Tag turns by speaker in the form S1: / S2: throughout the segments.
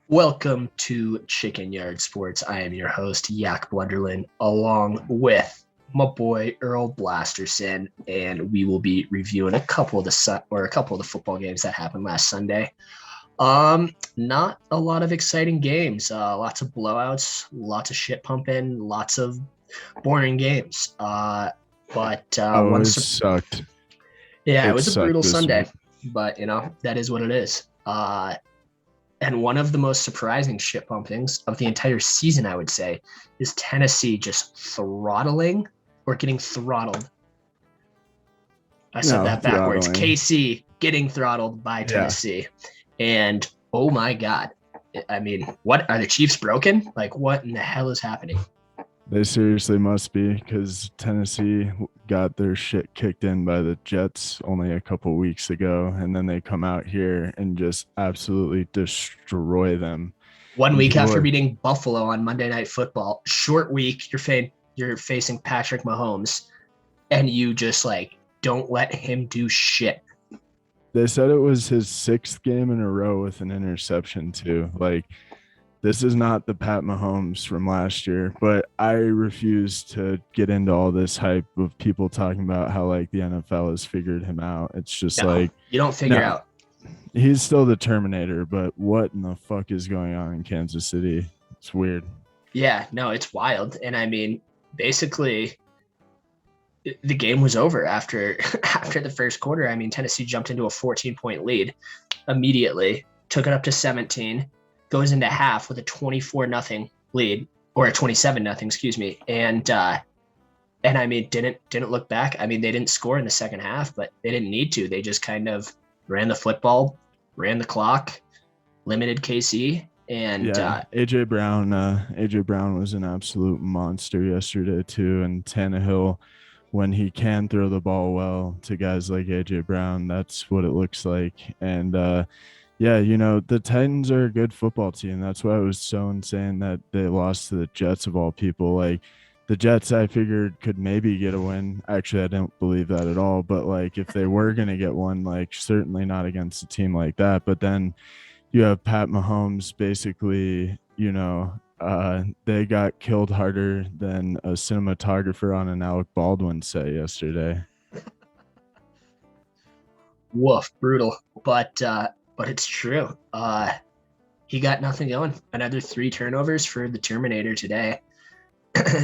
S1: Welcome to Chicken Yard Sports. I am your host, Yak Blunderland, along with my boy Earl Blasterson, and we will be reviewing a couple of the football games that happened last Sunday. Not a lot of exciting games. Lots of blowouts, lots of shit pumping, lots of boring games. But
S2: Oh, it sucked.
S1: yeah, it
S2: It
S1: was a brutal
S2: sucked this
S1: Sunday,
S2: week.
S1: but that is what it is. And one of the most surprising shit pumpings of the entire season, I would say, is Tennessee just throttling or getting throttled. I said
S2: No,
S1: that backwards.
S2: throttling.
S1: KC getting throttled by
S2: Yeah,
S1: Tennessee. And oh my God. I mean, what are the Chiefs broken? Like, what in the hell is happening?
S2: they seriously must be because Tennessee got their shit kicked in by the Jets only a couple weeks ago, and then they come out here and just absolutely destroy them.
S1: One
S2: And
S1: week
S2: people
S1: after
S2: are,
S1: beating Buffalo on Monday Night Football, short week, you're facing Patrick Mahomes, and you just like don't let him do shit.
S2: they said it was his sixth game in a row with an interception, too. Like, this is not the Pat Mahomes from last year, but I refuse to get into all this hype of people talking about how like the NFL has figured him out. It's just
S1: No,
S2: like,
S1: you don't figure
S2: no,
S1: out.
S2: he's still the Terminator, but what in the fuck is going on in Kansas City? It's weird.
S1: Yeah, no, it's wild. And I mean, basically, the game was over after after the first quarter. I mean, Tennessee jumped into a 14-point lead immediately, took it up to 17, goes into half with a 24-0 lead or a 27-0, excuse me. And I mean, didn't look back. I mean, they didn't score in the second half, but they didn't need to. They just kind of ran the football, ran the clock, limited KC, and
S2: Yeah, AJ Brown was an absolute monster yesterday too, and Tannehill, when he can throw the ball well to guys like AJ Brown, that's what it looks like. And yeah, the Titans are a good football team. That's why it was so insane that they lost to the Jets of all people. Like, the Jets, I figured could maybe get a win. Actually, I don't believe that at all. But like, if they were gonna get one, like certainly not against a team like that. But then you have Pat Mahomes basically, they got killed harder than a cinematographer on an Alec Baldwin set yesterday.
S1: woof, brutal. But it's true. He got nothing going. Another 3 turnovers for the Terminator today.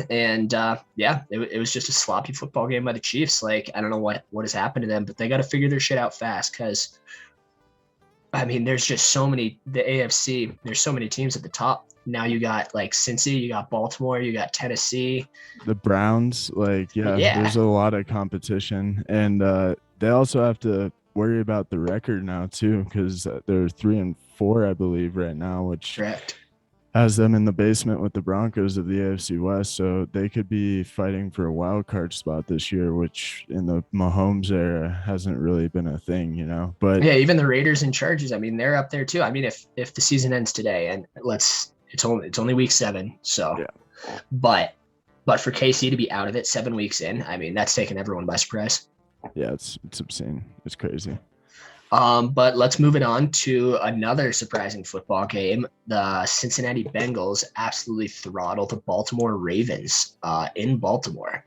S1: And yeah, it was just a sloppy football game by the Chiefs. Like, I don't know what has happened to them, but they got to figure their shit out fast because, I mean, there's just so many, the AFC, there's so many teams at the top. Now you got like Cincy, you got Baltimore, you got Tennessee.
S2: The Browns, like, yeah,
S1: Yeah,
S2: there's a lot of competition. And they also have to worry about the record now, too, because they're 3-4, I believe, right now, which
S1: correct.
S2: has them in the basement with the Broncos of the AFC West. So they could be fighting for a wild card spot this year, which in the Mahomes era hasn't really been a thing. But
S1: Yeah, even the Raiders and Chargers, I mean, they're up there too. I mean, if the season ends today, and it's only week 7, so
S2: yeah,
S1: but for KC to be out of it 7 weeks in, I mean, that's taken everyone by surprise.
S2: yeah, it's obscene. It's crazy.
S1: But let's move it on to another surprising football game. The Cincinnati Bengals absolutely throttled the Baltimore Ravens in Baltimore.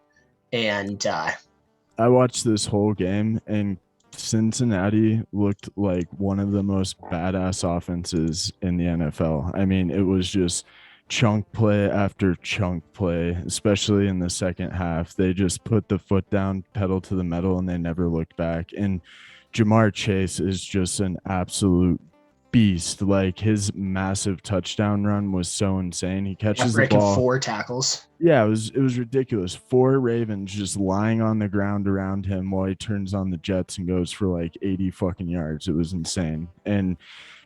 S1: And
S2: I watched this whole game, and Cincinnati looked like one of the most badass offenses in the NFL. I mean, it was just chunk play after chunk play, especially in the second half. They just put the foot down, pedal to the metal, and they never looked back. And Jamar Chase is just an absolute beast. Like, his massive touchdown run was so insane. He
S1: yeah,
S2: catches the
S1: breaking
S2: ball.
S1: 4 tackles.
S2: Yeah, it was ridiculous. 4 Ravens just lying on the ground around him while he turns on the Jets and goes for like 80 fucking yards. It was insane. And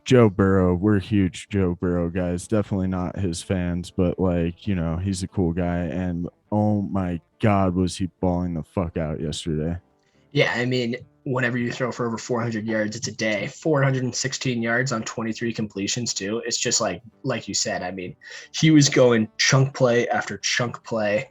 S2: Joe Burrow, we're huge Joe Burrow guys. Definitely not his fans, but like, he's a cool guy. And oh my God, was he balling the fuck out yesterday?
S1: Yeah, I mean, whenever you throw for over 400 yards, it's a day. 416 yards on 23 completions too. It's just like you said. I mean, he was going chunk play after chunk play.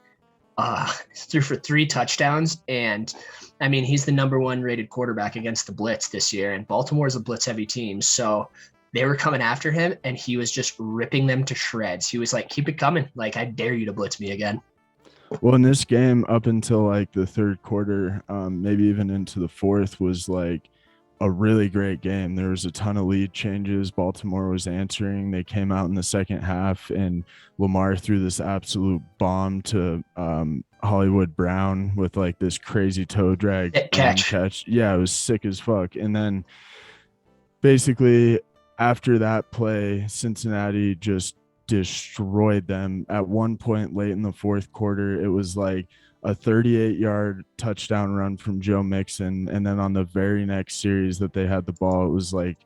S1: Threw for 3 touchdowns, and I mean, he's the number 1 rated quarterback against the blitz this year. And Baltimore is a blitz heavy team, so they were coming after him, and he was just ripping them to shreds. He was like, keep it coming. Like, I dare you to blitz me again.
S2: Well, in this game, up until like the third quarter, maybe even into the fourth, was like a really great game. There was a ton of lead changes. Baltimore was answering. They came out in the second half, and Lamar threw this absolute bomb to Hollywood Brown with like this crazy toe drag catch. Yeah, it was sick as fuck. And then basically after that play, Cincinnati just destroyed them. At one point late in the fourth quarter, it was like a 38-yard touchdown run from Joe Mixon, and then on the very next series that they had the ball, it was like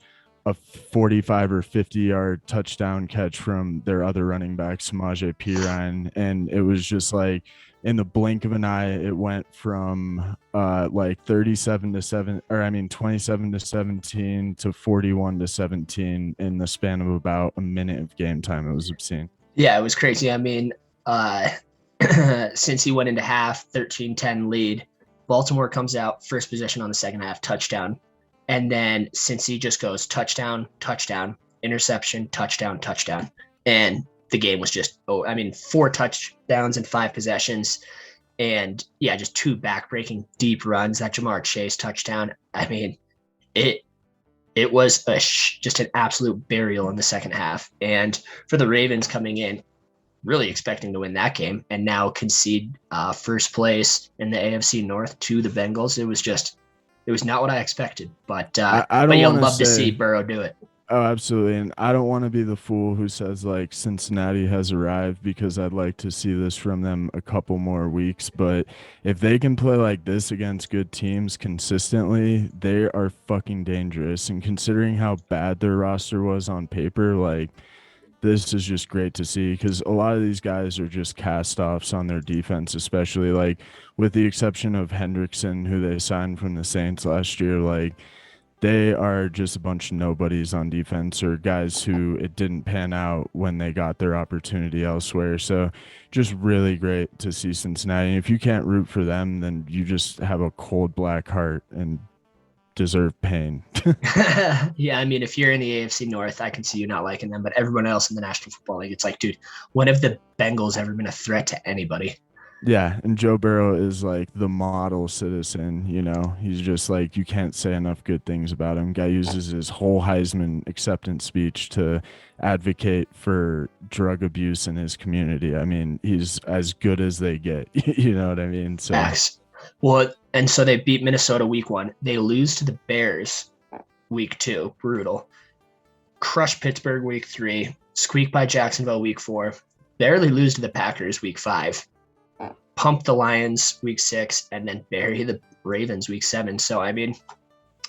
S2: a 45 or 50-yard touchdown catch from their other running back, Samaje Perine. And it was just like, in the blink of an eye, it went from like 27 to 17 to 41 to 17 in the span of about a minute of game time. It was obscene.
S1: Yeah, it was crazy. I mean, since he went into half, 13-10 lead, Baltimore comes out, first possession on the second half, touchdown. And then since he just goes touchdown, touchdown, interception, touchdown, touchdown. And the game was just, 4 touchdowns and 5 possessions. And yeah, just 2 backbreaking deep runs. That Jamar Chase touchdown. I mean, it was just an absolute burial in the second half. And for the Ravens coming in, really expecting to win that game, and now concede first place in the AFC North to the Bengals. It was not what I expected, but you'll love to see Burrow do it.
S2: Oh, absolutely. And I don't want to be the fool who says like Cincinnati has arrived, because I'd like to see this from them a couple more weeks. But if they can play like this against good teams consistently, they are fucking dangerous. And considering how bad their roster was on paper, like, this is just great to see, because a lot of these guys are just cast-offs on their defense, especially like with the exception of Hendrickson, who they signed from the Saints last year. Like, they are just a bunch of nobodies on defense, or guys who it didn't pan out when they got their opportunity elsewhere. So just really great to see Cincinnati. And if you can't root for them, then you just have a cold black heart and deserve pain.
S1: Yeah, I mean, if you're in the AFC North, I can see you not liking them, but everyone else in the National Football League, it's like, dude, when have the Bengals ever been a threat to anybody?
S2: Yeah, and Joe Burrow is like the model citizen, you know. He's just like, you can't say enough good things about him. Guy uses his whole Heisman acceptance speech to advocate for drug abuse in his community. I mean, he's as good as they get. You know what I mean? So
S1: Facts. Well, and so they beat Minnesota week 1. They lose to the Bears week 2. Brutal. Crush Pittsburgh week 3. Squeak by Jacksonville week 4. Barely lose to the Packers week 5. Pump the Lions week 6, and then bury the Ravens week 7. So, I mean,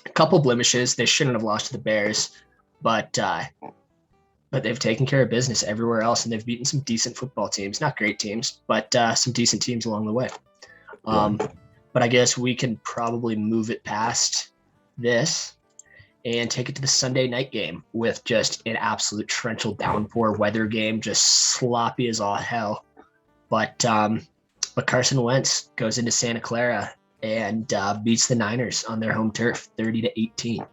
S1: a couple blemishes. They shouldn't have lost to the Bears, but they've taken care of business everywhere else, and they've beaten some decent football teams. Not great teams, but some decent teams along the way. But I guess we can probably move it past this and take it to the Sunday night game with just an absolute torrential downpour weather game, just sloppy as all hell. But Carson Wentz goes into Santa Clara and beats the Niners on their home turf, 30-18.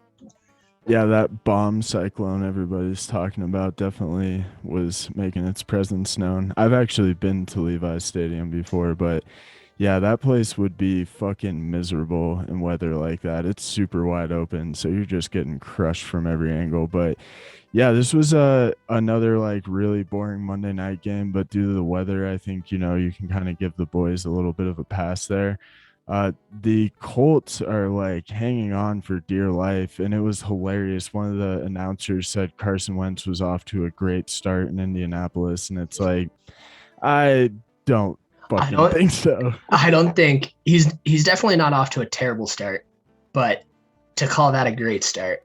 S2: Yeah, that bomb cyclone everybody's talking about definitely was making its presence known. I've actually been to Levi's Stadium before, but yeah, that place would be fucking miserable in weather like that. It's super wide open, so you're just getting crushed from every angle. But yeah, this was another like really boring Monday night game, but due to the weather, I think, you know, you can kind of give the boys a little bit of a pass there. The Colts are like hanging on for dear life, and it was hilarious. One of the announcers said Carson Wentz was off to a great start in Indianapolis, and it's like, I don't think so.
S1: I don't think he's definitely not off to a terrible start, but to call that a great start,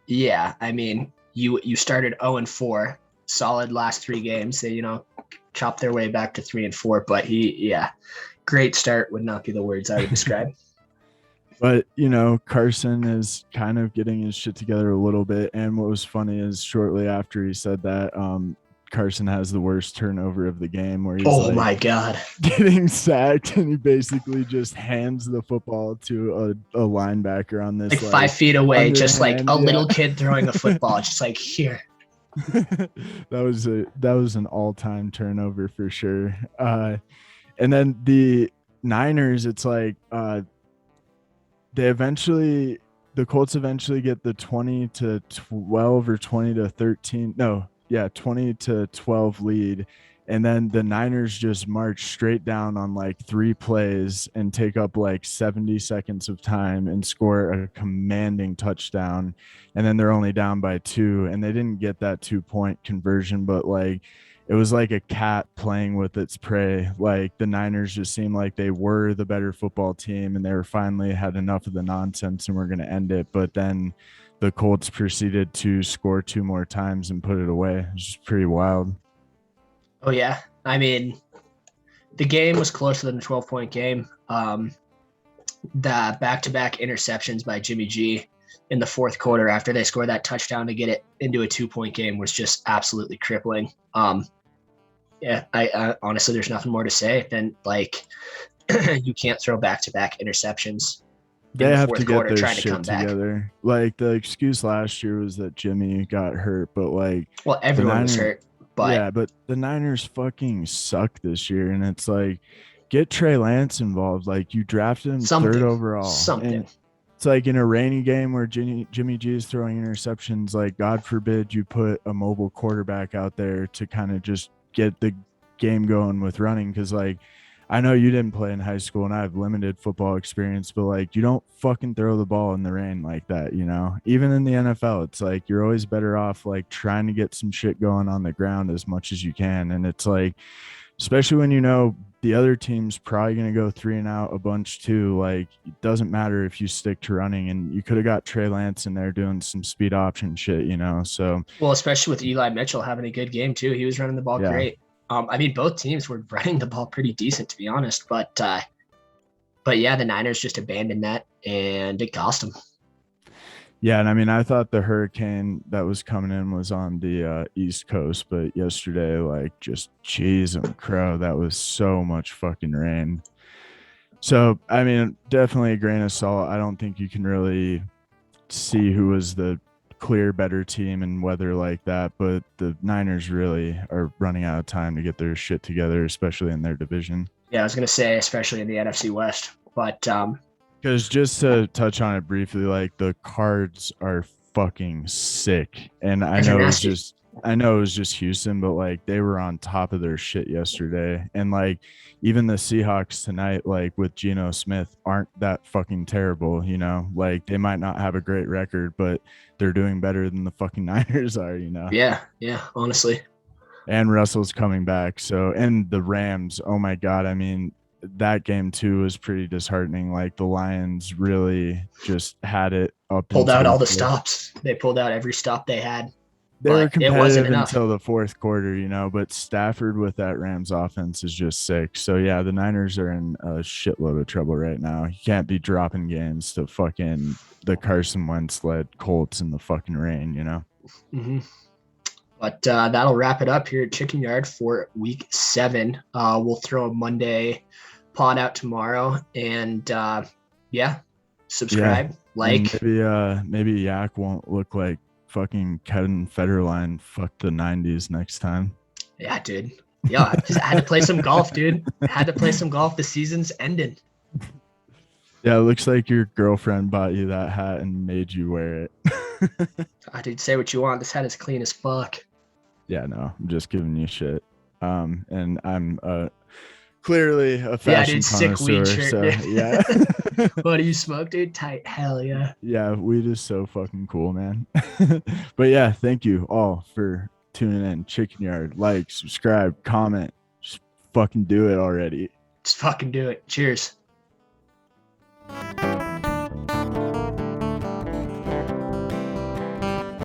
S1: yeah, I mean, you started 0-4, solid last 3 games. They, you know, chopped their way back to 3-4, but great start would not be the words I would describe.
S2: But, you know, Carson is kind of getting his shit together a little bit. And what was funny is shortly after he said that, Carson has the worst turnover of the game where he's
S1: Oh my God.
S2: getting sacked and he basically just hands the football to a linebacker on this
S1: Like 5 feet away, just like a
S2: underhand,
S1: little kid throwing a football, just like here.
S2: that was an all-time turnover for sure. And then the Niners, it's like the Colts eventually get the 20-12 or 20-13. No, yeah, 20-12 lead. And then the Niners just march straight down on like 3 plays and take up like 70 seconds of time and score a commanding touchdown. And then they're only down by 2. And they didn't get that 2-point conversion, but like it was like a cat playing with its prey. Like the Niners just seemed like they were the better football team and they were finally had enough of the nonsense and we're going to end it. But then the Colts proceeded to score 2 more times and put it away. It was just pretty wild.
S1: Oh yeah. I mean, the game was closer than a 12-point game. The back-to-back interceptions by Jimmy G in the fourth quarter after they scored that touchdown to get it into a 2-point game was just absolutely crippling. Yeah, I honestly, there's nothing more to say than like you can't throw back-to-back interceptions.
S2: They have to get their shit together. Like the excuse last year was that Jimmy got hurt, but like,
S1: well, everyone was hurt. But
S2: yeah, but the Niners fucking suck this year, and it's like, get Trey Lance involved. Like you drafted him 3rd overall. And it's like in a rainy game where Jimmy G is throwing interceptions. Like God forbid you put a mobile quarterback out there to kind of just get the game going with running. Because like I know you didn't play in high school and I have limited football experience, but like you don't fucking throw the ball in the rain like that, you know? Even in the NFL, it's like you're always better off like trying to get some shit going on the ground as much as you can. And it's like, especially when you know the other team's probably going to go 3 and out a bunch too. Like it doesn't matter if you stick to running, and you could have got Trey Lance in there doing some speed option shit, you know? So,
S1: well, especially with Eli Mitchell having a good game too. He was running the ball great. I mean, both teams were running the ball pretty decent, to be honest. But yeah, the Niners just abandoned that, and it cost them.
S2: Yeah, and I mean, I thought the hurricane that was coming in was on the East Coast, but yesterday, like, just jeez and crow, that was so much fucking rain. So, I mean, definitely a grain of salt. I don't think you can really see who was the clear better team in weather like that, but the Niners really are running out of time to get their shit together, especially in their division.
S1: Yeah, I was gonna say especially in the NFC West, but
S2: because just to touch on it briefly, like the Cards are fucking sick, and I know it was just Houston, but like they were on top of their shit yesterday, and like even the Seahawks tonight, like with Geno Smith, aren't that fucking terrible, you know? Like they might not have a great record, but they're doing better than the fucking Niners are, you know?
S1: Yeah, honestly.
S2: And Russell's coming back, so, and the Rams, oh my God, I mean, that game too was pretty disheartening. Like the Lions really just had it up.
S1: Pulled out all the stops. They pulled out every stop they had.
S2: They were competitive until the fourth quarter, you know, but Stafford with that Rams offense is just sick. So yeah, the Niners are in a shitload of trouble right now. You can't be dropping games to fucking the Carson Wentz led Colts in the fucking rain, you know?
S1: Mm-hmm. But that'll wrap it up here at Chicken Yard for week 7. We'll throw a Monday pod out tomorrow, and subscribe, like.
S2: Maybe Yak won't look like fucking Kevin Federline fucked the 90s next time.
S1: Yeah, dude. Yeah, I had to play some golf, dude. Had to play some golf. The season's ending.
S2: Yeah, it looks like your girlfriend bought you that hat and made you wear it.
S1: Dude, say what you want. This hat is clean as fuck.
S2: Yeah, no, I'm just giving you shit. And I'm clearly a fashion connoisseur, sick weed shirt. So, yeah.
S1: What do you smoke, dude? Tight. Hell yeah.
S2: Yeah, weed is so fucking cool, man. But yeah, thank you all for tuning in. Chicken Yard, like, subscribe, comment. Just fucking do it already.
S1: Just fucking do it. Cheers.